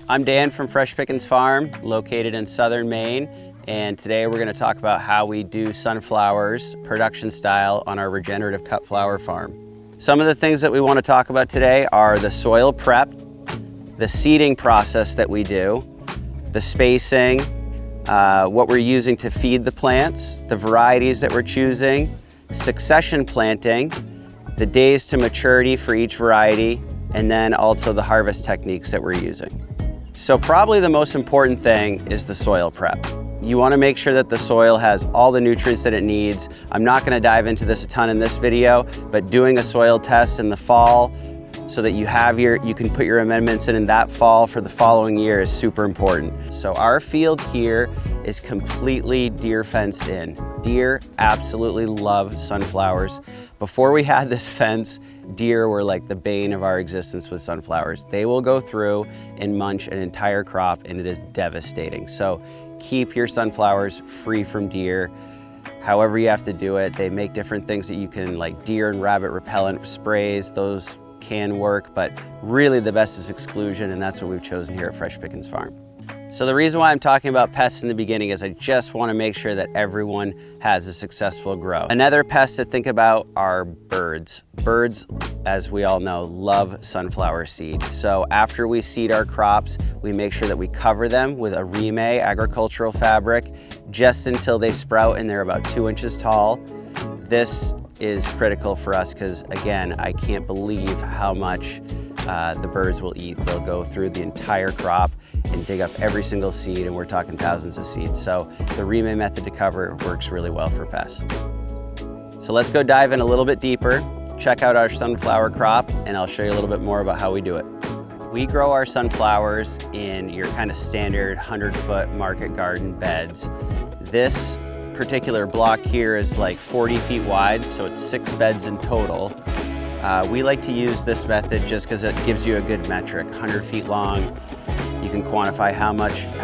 I'm Dan from Fresh Pickens Farm, located in southern Maine, and today we're going to talk about how we do sunflowers production style on our regenerative cut flower farm. Some of the things that we want to talk about today are the soil prep, the seeding process that we do, the spacing, what we're using to feed the plants, the varieties that we're choosing, succession planting, the days to maturity for each variety, and then also the harvest techniques that we're using. So probably the most important thing is the soil prep. You want to make sure that the soil has all the nutrients that it needs. I'm not going to dive into this a ton in this video, but doing a soil test in the fall so that you can put your amendments in that fall for the following year is super important. So our field here is completely deer fenced in. Deer absolutely love sunflowers. Before we had this fence, deer were like the bane of our existence with sunflowers. They will go through and munch an entire crop, and it is devastating. So keep your sunflowers free from deer. However you have to do it. They make different things that you can, like deer and rabbit repellent sprays. Those can work, but really the best is exclusion, and that's what we've chosen here at Fresh Pickens Farm. So the reason why I'm talking about pests in the beginning is I just want to make sure that everyone has a successful grow. Another pest to think about are birds. Birds, as we all know, love sunflower seed. So after we seed our crops, we make sure that we cover them with a Rime agricultural fabric just until they sprout and they're about 2 inches tall. This is critical for us because, again, I can't believe how much the birds will eat. They'll go through the entire crop and dig up every single seed, and we're talking thousands of seeds. So the Rime method to cover works really well for pests. So let's go dive in a little bit deeper, check out our sunflower crop, and I'll show you a little bit more about how we do it. We grow our sunflowers in your kind of standard 100-foot market garden beds. This particular block here is like 40 feet wide, so it's 6 beds in total. We like to use this method just because it gives you a good metric. 100 feet long, you can quantify how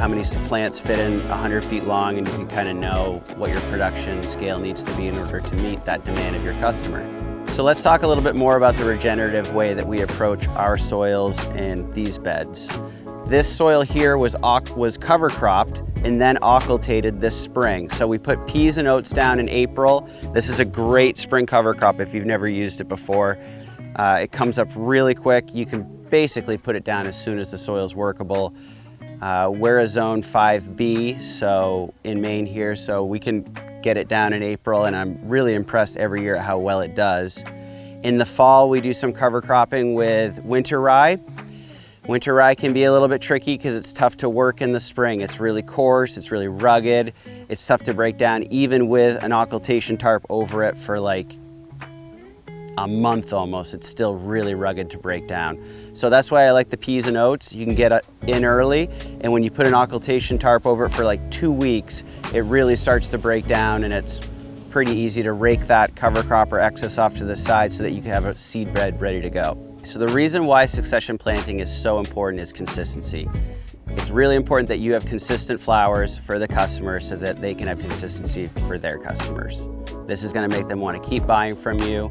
many plants fit in 100 feet long, and you can kind of know what your production scale needs to be in order to meet that demand of your customer. So let's talk a little bit more about the regenerative way that we approach our soils in these beds. This soil here was cover cropped and then occultated this spring. So we put peas and oats down in April. This is a great spring cover crop if you've never used it before. It comes up really quick. You can basically put it down as soon as the soil's workable. We're a zone 5B, so in Maine here, so we can get it down in April, and I'm really impressed every year at how well it does. In the fall, we do some cover cropping with winter rye. Winter rye can be a little bit tricky because it's tough to work in the spring. It's really coarse, it's really rugged, it's tough to break down even with an occultation tarp over it for like a month almost. It's still really rugged to break down. So that's why I like the peas and oats. You can get it in early, and when you put an occultation tarp over it for like 2 weeks, it really starts to break down, and it's pretty easy to rake that cover crop or excess off to the side so that you can have a seed bed ready to go. So the reason why succession planting is so important is consistency. It's really important that you have consistent flowers for the customer so that they can have consistency for their customers. This is going to make them want to keep buying from you,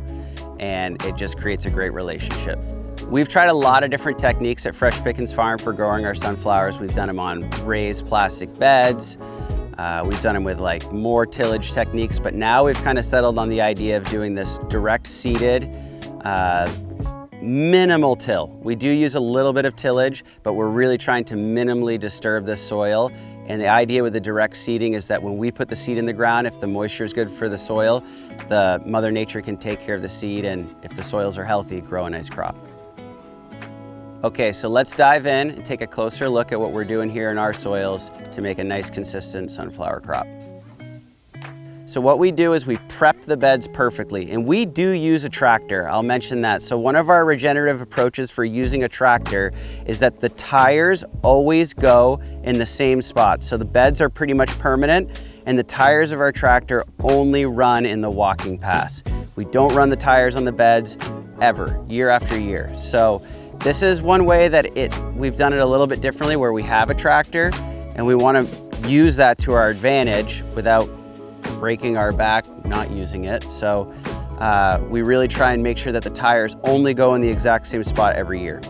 and it just creates a great relationship. We've tried a lot of different techniques at Fresh Pickens Farm for growing our sunflowers. We've done them on raised plastic beds. We've done them with like more tillage techniques, but now we've kind of settled on the idea of doing this direct seeded, minimal till. We do use a little bit of tillage, but we're really trying to minimally disturb the soil. And the idea with the direct seeding is that when we put the seed in the ground, if the moisture is good for the soil, the Mother Nature can take care of the seed, and if the soils are healthy, grow a nice crop. Okay, so let's dive in and take a closer look at what we're doing here in our soils to make a nice consistent sunflower crop. So what we do is we prep the beds perfectly, and we do use a tractor. I'll mention that. So one of our regenerative approaches for using a tractor is that the tires always go in the same spot. So the beds are pretty much permanent, and the tires of our tractor only run in the walking paths. We don't run the tires on the beds ever, year after year. So this is one way that we've done it a little bit differently, where we have a tractor and we want to use that to our advantage without breaking our back not using it. So we really try and make sure that the tires only go in the exact same spot every year.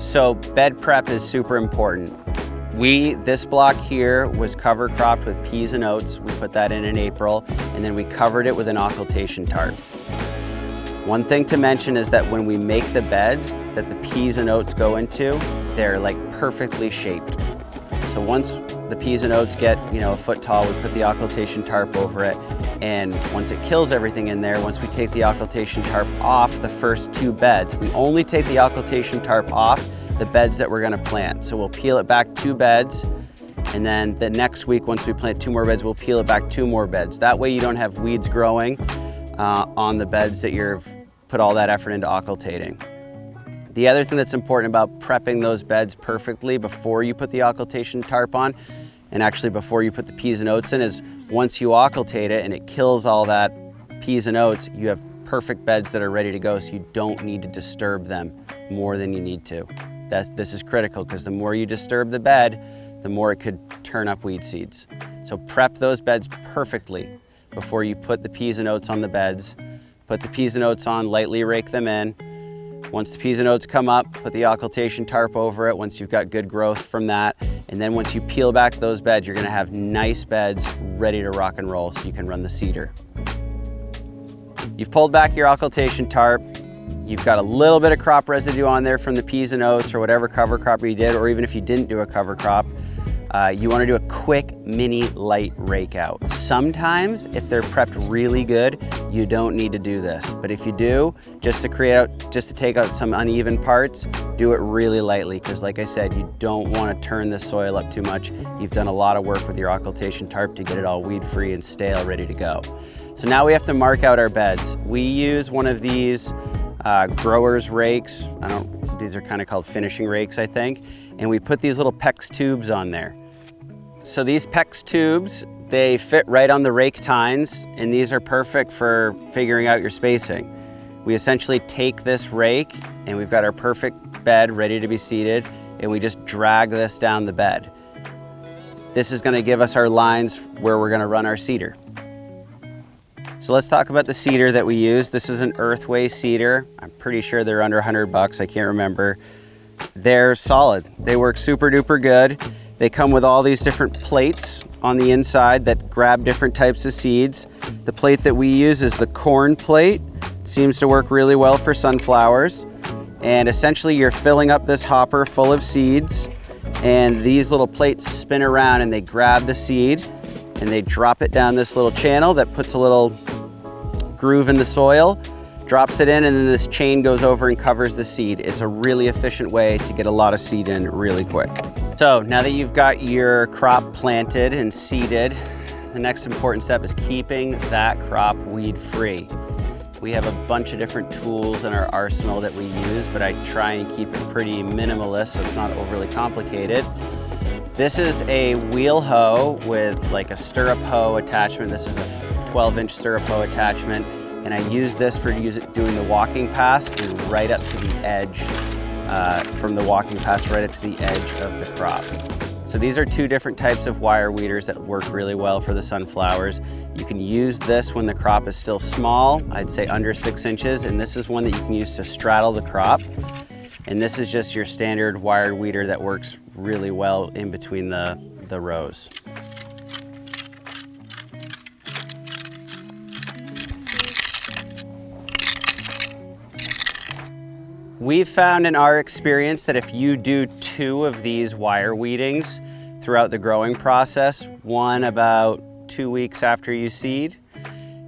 So bed prep is super important. This block here was cover cropped with peas and oats. We put that in April, and then we covered it with an occultation tarp. One thing to mention is that when we make the beds that the peas and oats go into, they're like perfectly shaped. So once the peas and oats get, a foot tall, we put the occultation tarp over it. And once it kills everything in there, once we take the occultation tarp off the first 2 beds, we only take the occultation tarp off the beds that we're gonna plant. So we'll peel it back 2 beds, and then the next week, once we plant 2 more beds, we'll peel it back 2 more beds. That way you don't have weeds growing on the beds that you've put all that effort into occultating. The other thing that's important about prepping those beds perfectly before you put the occultation tarp on, and actually before you put the peas and oats in, is once you occultate it and it kills all that peas and oats, you have perfect beds that are ready to go, so you don't need to disturb them more than you need to. This is critical, because the more you disturb the bed, the more it could turn up weed seeds. So prep those beds perfectly before you put the peas and oats on the beds. Put the peas and oats on, lightly rake them in. Once the peas and oats come up, put the occultation tarp over it once you've got good growth from that. And then once you peel back those beds, you're gonna have nice beds ready to rock and roll so you can run the seeder. You've pulled back your occultation tarp. You've got a little bit of crop residue on there from the peas and oats or whatever cover crop you did, or even if you didn't do a cover crop, you want to do a quick mini light rake out. Sometimes if they're prepped really good, you don't need to do this. But if you do, just to take out some uneven parts, do it really lightly, because like I said, you don't want to turn the soil up too much. You've done a lot of work with your occultation tarp to get it all weed free and stale, ready to go. So now we have to mark out our beds. We use one of these growers rakes. These are kind of called finishing rakes, I think. And we put these little PEX tubes on there. So these PEX tubes, they fit right on the rake tines, and these are perfect for figuring out your spacing. We essentially take this rake, and we've got our perfect bed ready to be seeded, and we just drag this down the bed. This is gonna give us our lines where we're gonna run our seeder. So let's talk about the seeder that we use. This is an Earthway seeder. I'm pretty sure they're under 100 bucks, I can't remember. They're solid. They work super duper good. They come with all these different plates on the inside that grab different types of seeds. The plate that we use is the corn plate. It seems to work really well for sunflowers. And essentially you're filling up this hopper full of seeds, and these little plates spin around and they grab the seed and they drop it down this little channel that puts a little groove in the soil, drops it in, and then this chain goes over and covers the seed. It's a really efficient way to get a lot of seed in really quick. So now that you've got your crop planted and seeded, the next important step is keeping that crop weed free. We have a bunch of different tools in our arsenal that we use, but I try and keep it pretty minimalist so it's not overly complicated. This is a wheel hoe with like a stirrup hoe attachment. This is a 12-inch stirrup hoe attachment, and I use this for doing the walking pass and right up to the edge, from the walking pass right up to the edge of the crop. So these are 2 different types of wire weeders that work really well for the sunflowers. You can use this when the crop is still small, I'd say under 6 inches, and this is one that you can use to straddle the crop. And this is just your standard wire weeder that works really well in between the rows. We've found in our experience that if you do 2 of these wire weedings throughout the growing process, one about 2 weeks after you seed,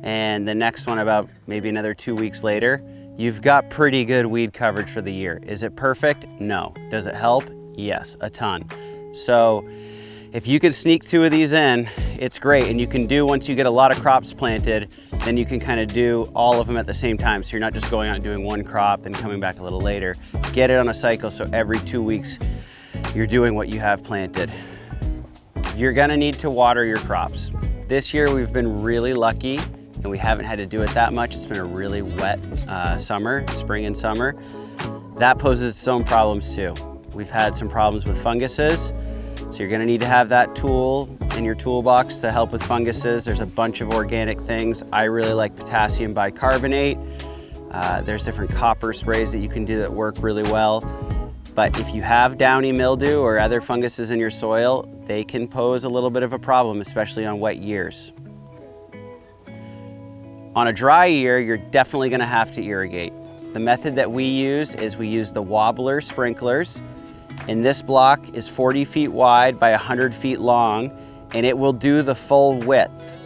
and the next one about maybe another 2 weeks later, you've got pretty good weed coverage for the year. Is it perfect? No. Does it help? Yes, a ton. So if you can sneak 2 of these in, it's great. And you can do, once you get a lot of crops planted, then you can kind of do all of them at the same time. So you're not just going out and doing one crop and coming back a little later. Get it on a cycle so every 2 weeks you're doing what you have planted. You're gonna need to water your crops. This year we've been really lucky and we haven't had to do it that much. It's been a really wet summer, spring and summer. That poses its own problems too. We've had some problems with funguses. So you're gonna need to have that tool in your toolbox to help with funguses. There's a bunch of organic things. I really like potassium bicarbonate. There's different copper sprays that you can do that work really well. But if you have downy mildew or other funguses in your soil, they can pose a little bit of a problem, especially on wet years. On a dry year, you're definitely going to have to irrigate. The method that we use is we use the wobbler sprinklers, and this block is 40 feet wide by 100 feet long, and it will do the full width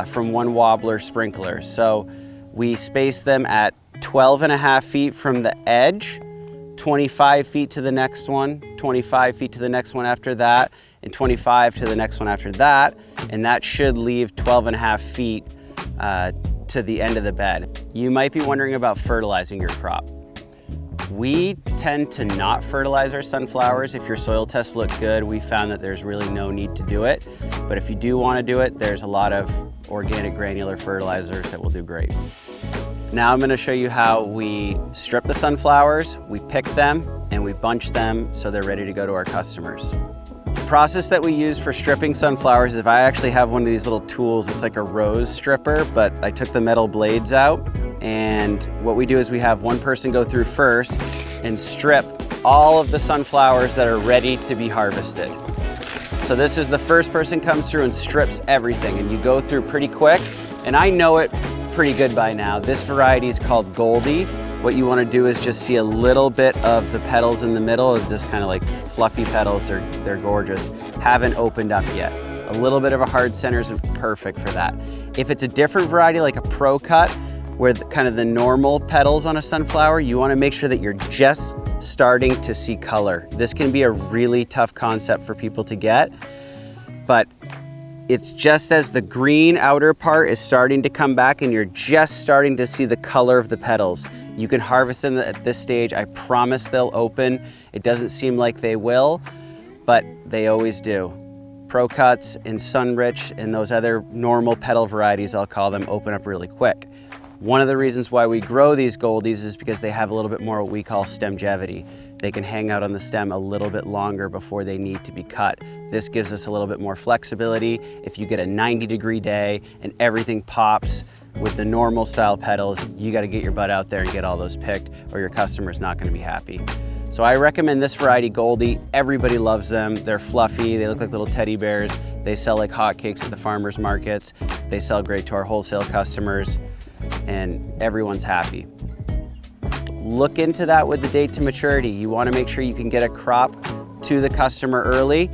from one wobbler sprinkler. So we space them at 12.5 feet from the edge, 25 feet to the next one, 25 feet to the next one after that, and 25 to the next one after that, and that should leave 12.5 feet to the end of the bed. You might be wondering about fertilizing your crop. We tend to not fertilize our sunflowers. If your soil tests look good, we found that there's really no need to do it. But if you do want to do it, there's a lot of organic granular fertilizers that will do great. Now I'm going to show you how we strip the sunflowers, we pick them, and we bunch them so they're ready to go to our customers. The process that we use for stripping sunflowers is I actually have one of these little tools. It's like a rose stripper, but I took the metal blades out. And what we do is we have one person go through first and strip all of the sunflowers that are ready to be harvested. So this is the first person comes through and strips everything, and you go through pretty quick. And I know it pretty good by now. This variety is called Goldie. What you want to do is just see a little bit of the petals in the middle of this kind of like fluffy petals. They're gorgeous. Haven't opened up yet. A little bit of a hard center is perfect for that. If it's a different variety like a Pro Cut, where kind of the normal petals on a sunflower, you want to make sure that you're just starting to see color. This can be a really tough concept for people to get, but it's just as the green outer part is starting to come back and you're just starting to see the color of the petals. You can harvest them at this stage. I promise they'll open. It doesn't seem like they will, but they always do. Pro Cuts and Sunrich and those other normal petal varieties, I'll call them, open up really quick. One of the reasons why we grow these Goldies is because they have a little bit more what we call stemgevity. They can hang out on the stem a little bit longer before they need to be cut. This gives us a little bit more flexibility. If you get a 90-degree day and everything pops with the normal style petals, you got to get your butt out there and get all those picked, or your customer's not going to be happy. So I recommend this variety, Goldie. Everybody loves them. They're fluffy. They look like little teddy bears. They sell like hotcakes at the farmers markets. They sell great to our wholesale customers, and everyone's happy. Look into that with the date to maturity. You want to make sure you can get a crop to the customer early,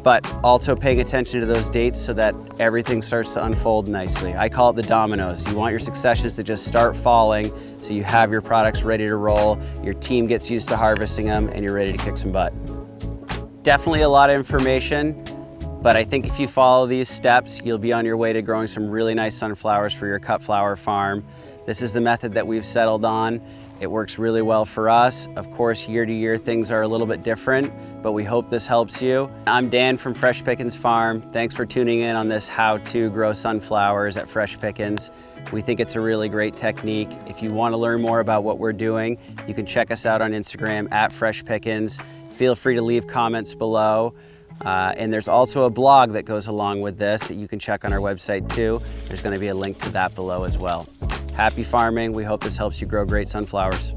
but also paying attention to those dates so that everything starts to unfold nicely. I call it the dominoes. You want your successions to just start falling so you have your products ready to roll, your team gets used to harvesting them, and you're ready to kick some butt. Definitely a lot of information, but I think if you follow these steps, you'll be on your way to growing some really nice sunflowers for your cut flower farm. This is the method that we've settled on. It works really well for us. Of course, year to year, things are a little bit different, but we hope this helps you. I'm Dan from Fresh Pickens Farm. Thanks for tuning in on this how to grow sunflowers at Fresh Pickens. We think it's a really great technique. If you want to learn more about what we're doing, you can check us out on Instagram at Fresh Pickens. Feel free to leave comments below. And there's also a blog that goes along with this that you can check on our website too. There's going to be a link to that below as well. Happy farming. We hope this helps you grow great sunflowers.